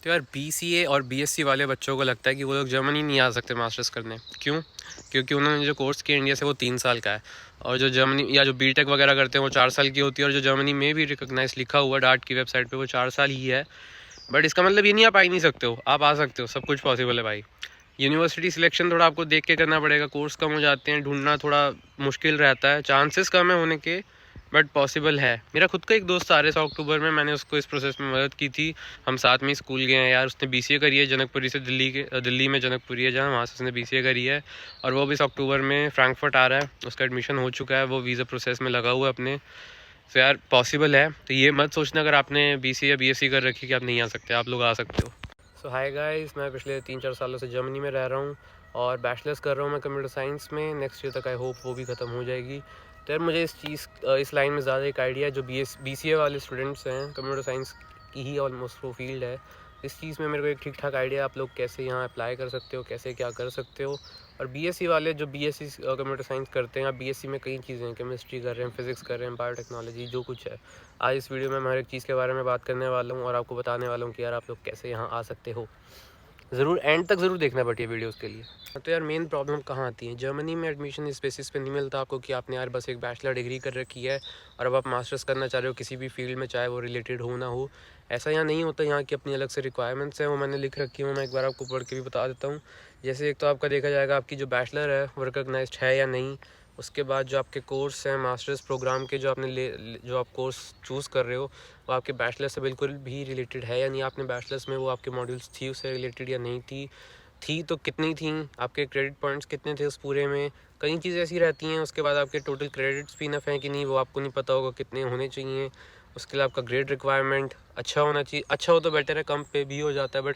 तो यार BCA और BSc वाले बच्चों को लगता है कि वो लोग जर्मनी नहीं आ सकते मास्टर्स करने। क्यों? क्योंकि उन्होंने जो कोर्स किया इंडिया से वो 3 साल का है, और जो जर्मनी या जो बीटेक वगैरह करते हैं वो 4 साल की होती है, और जो जर्मनी में भी रिकॉग्नाइज लिखा हुआ डार्ट की वेबसाइट पे वो 4 साल ही है। बट इसका मतलब ये नहीं आप आ ही नहीं सकते हो, आप आ सकते हो, सब कुछ पॉसिबल है भाई। यूनिवर्सिटी सिलेक्शन थोड़ा आपको देख के करना पड़ेगा, कोर्स कम हो जाते हैं, ढूंढना थोड़ा मुश्किल रहता है, चांसेस कम है होने के, बट पॉसिबल है। मेरा खुद का एक दोस्त आ रहे था अक्टूबर में, मैंने उसको इस प्रोसेस में मदद की थी। हम साथ में ही स्कूल गए हैं यार। उसने BCA करी है जनकपुरी से, दिल्ली में जनकपुरी है जहाँ, वहाँ से उसने BCA करी है, और वो भी इस अक्टूबर में फ्रैंकफर्ट आ रहा है। उसका एडमिशन हो चुका है, वो वीज़ा प्रोसेस में लगा हुआ है अपने। तो यार पॉसिबल है, तो ये मत सोचना अगर आपने BCA या BSc कर रखी कि आप नहीं आ सकते, आप लोग आ सकते हो। सो हाय गाइस, मैं पिछले 3-4 सालों से जर्मनी में रह रहा हूँ और बैचलर्स कर रहा हूँ मैं कंप्यूटर साइंस में। नेक्स्ट ईयर तक आई होप वो भी ख़त्म हो जाएगी। तो यार मुझे इस लाइन में ज़्यादा एक आइडिया है। जो BCA वाले स्टूडेंट्स हैं, कंप्यूटर साइंस की ही ऑलमोस्ट वो फील्ड है, इस चीज़ में मेरे को एक ठीक ठाक आइडिया है आप लोग कैसे यहाँ अप्लाई कर सकते हो, कैसे क्या कर सकते हो। और BSc वाले जो BSc कंप्यूटर साइंस करते हैं, आप BSc में कई चीज़ें हैं, केमिस्ट्री कर रहे हैं, फिजिक्स कर रहे हैं, बायोटेक्नोलॉजी, जो कुछ है। आज इस वीडियो में मैं हर एक चीज़ के बारे में बात करने वाला हूँ और आपको बताने वाला हूँ कि यार आप लोग कैसे यहाँ आ सकते हो। ज़रूर एंड तक ज़रूर देखना पड़ती है वीडियोस के लिए। तो यार मेन प्रॉब्लम कहाँ आती है? जर्मनी में एडमिशन इस बेसिस पे नहीं मिलता आपको कि आपने यार बस एक बैचलर डिग्री कर रखी है और अब आप मास्टर्स करना चाह रहे हो किसी भी फील्ड में, चाहे वो रिलेटेड हो ना हो। ऐसा यहाँ नहीं होता। यहाँ की अपनी अलग से रिक्वायरमेंट्स हैं, वो मैंने लिख रखी हूँ। मैं एक बार आपको पढ़ के भी बता देता हूँ। जैसे एक तो आपका देखा जाएगा आपकी जो बैचलर है वो रिकॉग्नाइज्ड है या नहीं। उसके बाद जो आपके कोर्स हैं मास्टर्स प्रोग्राम के, जो आपने जो आप कोर्स चूज़ कर रहे हो वो आपके बैचलर से बिल्कुल भी रिलेटेड है या नहीं। आपने बैचलर्स में वो आपके मॉड्यूल्स थी उससे रिलेटेड या नहीं थी तो कितनी थी, आपके क्रेडिट पॉइंट्स कितने थे उस पूरे में। कई चीज़ें ऐसी रहती हैं। उसके बाद आपके टोटल क्रेडिट्स भी इनफ हैं कि नहीं, वो आपको नहीं पता होगा कितने होने चाहिए। उसके लिए आपका ग्रेड रिक्वायरमेंट अच्छा होना चाहिए। अच्छा हो तो बेटर है, कम पे भी हो जाता है, बट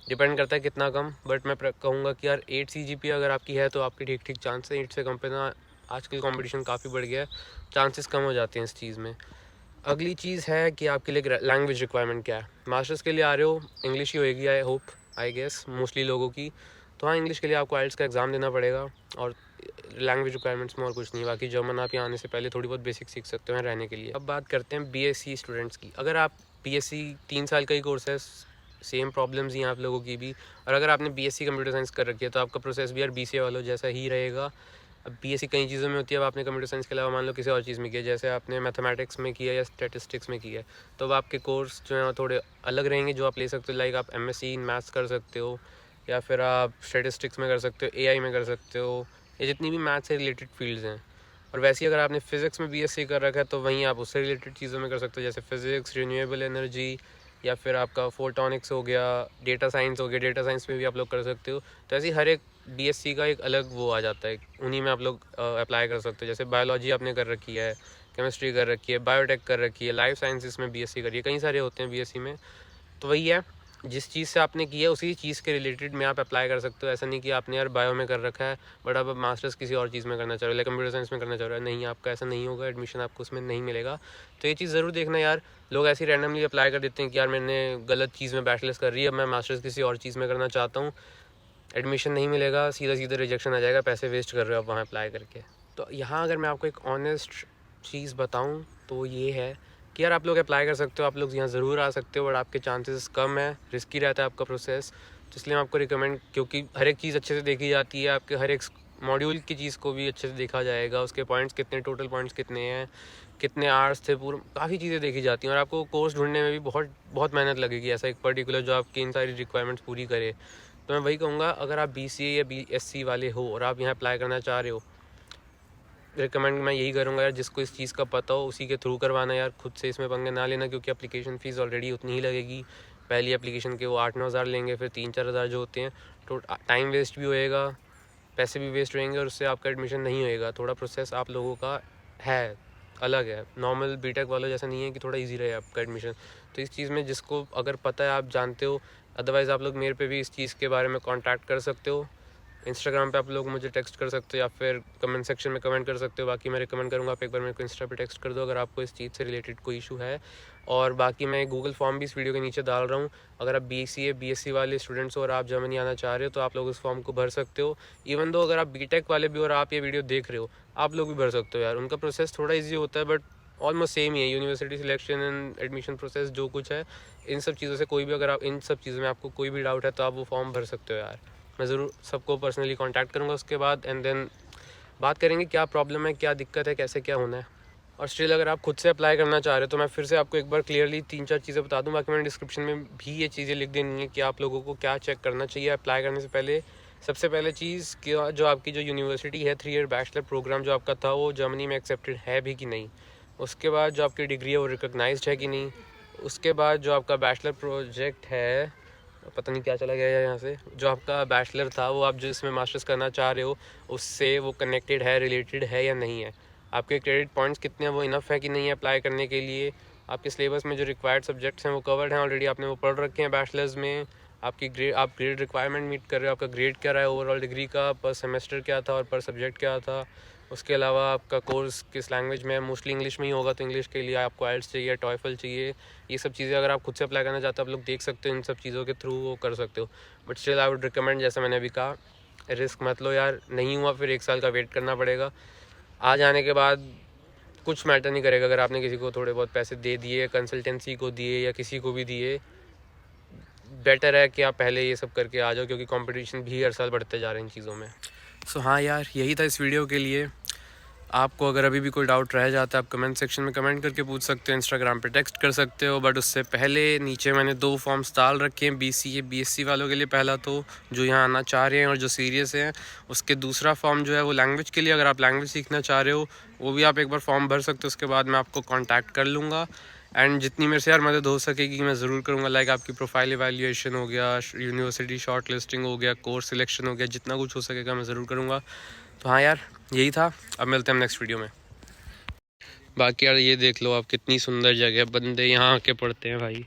डिपेंड करता है कितना कम। बट मैं कहूँगा कि यार 8 CGPA अगर आपकी है तो आपके ठीक ठीक चांस है। 8 से कम पे ना, आजकल कंपटीशन काफ़ी बढ़ गया है, चांसेस कम हो जाते हैं इस चीज़ में। अगली चीज़ है कि आपके लिए लैंग्वेज रिक्वायरमेंट क्या है। मास्टर्स के लिए आ रहे हो, इंग्लिश ही होएगी I hope, I guess mostly लोगों की। तो हाँ, इंग्लिश के लिए आपको IELTS का एग्ज़ाम देना पड़ेगा, और लैंग्वेज रिक्वायरमेंट्स में और कुछ नहीं। बाकी जर्मन आप यहाँ आने से पहले थोड़ी बहुत बेसिक सीख सकते हो रहने के लिए। अब बात करते हैं BSc स्टूडेंट्स की। अगर आप BSc 3 साल का ही कोर्स है, सेम प्रॉब्लम्स ही हैं आप लोगों की भी। और अगर आपने BSc कंप्यूटर साइंस कर रखी है तो आपका प्रोसेस भी यार BCA वालों जैसा ही रहेगा। अब BSc कई चीज़ों में होती है। अब आपने कंप्यूटर साइंस के अलावा मान लो किसी और चीज़ में किया, जैसे आपने मैथमेटिक्स में किया या स्टैटिस्टिक्स में किया है, तो अब आपके कोर्स जो हैं थोड़े अलग रहेंगे जो आप ले सकते हो। लाइक आप MSc इन मैथ्स कर सकते हो, या फिर आप स्टैटिस्टिक्स में कर सकते हो, AI में कर सकते हो, या जितनी भी मैथ्स से रिलेटेड फील्ड्स हैं। और वैसे ही अगर आपने फिज़िक्स में BSc कर रखा है तो वहीं आप उससे रिलेटेड चीज़ों में कर सकते हो, जैसे फिज़िक्स, रिन्यूएबल एनर्जी, या फिर आपका फोटोनिक्स हो गया, डेटा साइंस हो गया। डेटा साइंस में भी आप लोग कर सकते हो। तो ऐसे ही हर एक BSc का एक अलग वो आ जाता है, उन्हीं में आप लोग अप्लाई कर सकते हो। जैसे बायोलॉजी आपने कर रखी है, केमिस्ट्री कर रखी है, बायोटेक कर रखी है, लाइफ साइंसिस में BSc करी है, कई सारे होते हैं BSc में। तो वही है, जिस चीज़ से आपने किया उसी चीज़ के रिलेटेड में आप अप्लाई कर सकते हो। ऐसा नहीं कि आपने यार बायो में कर रखा है बट अब मास्टर्स किसी और चीज़ में करना चाह रहे हो, कंप्यूटर साइंस में करना चाह रहे हो, नहीं, आपका ऐसा नहीं होगा, एडमिशन आपको उसमें नहीं मिलेगा। तो ये चीज़ ज़रूर देखना यार। लोग ऐसे ही रैंडमली अप्लाई कर देते हैं कि यार मैंने गलत चीज़ में बैचलर्स कर रही है, अब मैं मास्टर्स किसी और चीज़ में करना चाहता हूँ, एडमिशन नहीं मिलेगा, सीधा सीधा रिजेक्शन आ जाएगा, पैसे वेस्ट कर रहे हो आप वहाँ अप्लाई करके। तो यहाँ अगर मैं आपको एक ऑनेस्ट चीज़ बताऊँ तो ये है कि यार आप लोग अप्लाई कर सकते हो, आप लोग यहाँ ज़रूर आ सकते हो, बट आपके चांसेस कम है, रिस्की रहता है आपका प्रोसेस। तो इसलिए मैं आपको रिकमेंड, क्योंकि हर एक चीज़ अच्छे से देखी जाती है, आपके हर एक मॉड्यूल की चीज़ को भी अच्छे से देखा जाएगा, उसके पॉइंट्स कितने, टोटल पॉइंट्स कितने हैं, कितने आवर्स थे, पूरा काफ़ी चीज़ें देखी जाती हैं। और आपको कोर्स ढूंढने में भी बहुत बहुत मेहनत लगेगी, ऐसा एक पर्टिकुलर जो आपकी इन सारी रिक्वायरमेंट्स पूरी करे। तो मैं वही कहूँगा, अगर आप BCA या BSc वाले हो और आप यहाँ अप्लाई करना चाह रहे हो, रिकमेंड मैं यही करूँगा यार, जिसको इस चीज़ का पता हो उसी के थ्रू करवाना यार, खुद से इसमें पंगे ना लेना, क्योंकि एप्लीकेशन फ़ीस ऑलरेडी उतनी ही लगेगी। पहली एप्लीकेशन के वो 8-9 हज़ार लेंगे, फिर 3-4 हज़ार जो होते हैं। तो टाइम वेस्ट भी होएगा, पैसे भी वेस्ट होएंगे, और उससे आपका एडमिशन नहीं होएगा। थोड़ा प्रोसेस आप लोगों का है, अलग है, नॉर्मल बीटेक वालों जैसा नहीं है कि थोड़ा इजी रहे आपका एडमिशन। तो इस चीज़ में जिसको अगर पता है आप जानते हो, अदरवाइज़ आप लोग मेरे पे भी इस चीज़ के बारे में कॉन्टैक्ट कर सकते हो। इंस्टाग्राम पे आप लोग मुझे टेक्स्ट कर सकते हो, या फिर कमेंट सेक्शन में कमेंट कर सकते हो। बाकी मैं रिकमेंड करूँगा आप एक बार मेरे को इंस्टा पे टेक्स्ट कर दो अगर आपको इस चीज़ से रिलेटेड कोई इशू है। और बाकी मैं गूगल फॉर्म भी इस वीडियो के नीचे डाल रहा हूँ। अगर आप BCA BSc वाले स्टूडेंट्स हो और आप जर्मनी आना चाह रहे हो तो आप लोग उस फॉर्म को भर सकते हो। इवन दो अगर आप बीटेक वाले भी और आप ये वीडियो देख रहे हो, आप लोग भी भर सकते हो यार। उनका प्रोसेस थोड़ा ईजी होता है, बट ऑलमोस्ट सेम ही है। University selection and admission process जो कुछ है, इन सब चीज़ों से कोई भी, अगर आप इन सब चीज़ों में आपको कोई भी डाउट है तो आप वो फॉर्म भर सकते हो यार। मैं ज़रूर सबको पर्सनली कांटेक्ट करूँगा उसके बाद, एंड देन बात करेंगे क्या प्रॉब्लम है, क्या दिक्कत है, कैसे क्या होना है। और स्टिल अगर आप खुद से अप्लाई करना चाह रहे हो तो मैं फिर से आपको एक बार क्लियरली 3-4 चीज़ें बता दूँ। बाकी मैंने डिस्क्रिप्शन में भी ये चीज़ें लिख देनी है कि आप लोगों को क्या चेक करना चाहिए अप्लाई करने से पहले। सबसे पहले चीज़ कि जो आपकी जो यूनिवर्सिटी है 3 ईयर बैचलर प्रोग्राम जो आपका था वो जर्मनी में एक्सेप्टेड है भी कि नहीं। उसके बाद जो आपकी डिग्री है वो रिकॉग्नाइज्ड है कि नहीं। उसके बाद जो आपका बैचलर प्रोजेक्ट है, पता नहीं क्या चला गया है यहाँ से, जो आपका बैचलर था वो आप जिसमें मास्टर्स करना चाह रहे हो उससे वो कनेक्टेड है, रिलेटेड है या नहीं है। आपके क्रेडिट पॉइंट्स कितने हैं, वो इनफ है कि नहीं है अप्लाई करने के लिए। आपके सिलेबस में जो रिक्वायर्ड सब्जेक्ट्स हैं वो कवर्ड हैं ऑलरेडी, आपने वो पढ़ रखे हैं बैचलर्स में। आपकी ग्रेड, आप ग्रेड रिक्वायरमेंट मीट कर रहे हो, आपका ग्रेड क्या रहा है ओवरऑल डिग्री का, पर सेमेस्टर क्या था और पर सब्जेक्ट क्या था। उसके अलावा आपका कोर्स किस लैंग्वेज में है, मोस्टली इंग्लिश में ही होगा तो इंग्लिश के लिए आपको आइल्स चाहिए, टॉयफल चाहिए। ये सब चीज़ें अगर आप खुद से अप्लाई करना चाहते हो आप लोग देख सकते हो, इन सब चीज़ों के थ्रू वो कर सकते हो। But still I would recommend, जैसा मैंने अभी कहा, रिस्क मत लो यार। नहीं हुआ फिर 1 साल का वेट करना पड़ेगा। आ जाने के बाद कुछ मैटर नहीं करेगा अगर आपने किसी को थोड़े बहुत पैसे दे दिए, कंसल्टेंसी को दिए या किसी को भी दिए। बेटर है कि आप पहले ये सब करके आ जाओ, क्योंकि कंपटीशन भी हर साल बढ़ते जा रहे हैं इन चीज़ों में। सो हाँ यार, यही था इस वीडियो के लिए। आपको अगर अभी भी कोई डाउट रह जाता है आप कमेंट सेक्शन में कमेंट करके पूछ सकते हो, इंस्टाग्राम पे टेक्स्ट कर सकते हो। बट उससे पहले नीचे मैंने 2 फॉर्म्स डाल रखे हैं BCA BSc वालों के लिए। पहला तो जो यहाँ आना चाह रहे हैं और जो सीरियस हैं, उसके दूसरा फॉर्म जो है वो लैंग्वेज के लिए, अगर आप लैंग्वेज सीखना चाह रहे हो वो भी आप एक बार फॉर्म भर सकते हो। उसके बाद मैं आपको कॉन्टैक्ट कर लूँगा एंड जितनी मेरे से यार मदद हो सकेगी मैं ज़रूर करूँगा। लाइक आपकी प्रोफाइल इवैल्यूएशन हो गया, यूनिवर्सिटी शॉर्ट लिस्टिंग हो गया, कोर्स सिलेक्शन हो गया, जितना कुछ हो सकेगा मैं ज़रूर करूँगा। तो हाँ यार, यही था। अब मिलते हैं नेक्स्ट वीडियो में। बाकी यार ये देख लो आप, कितनी सुंदर जगह, बंदे यहाँ आके पढ़ते हैं भाई।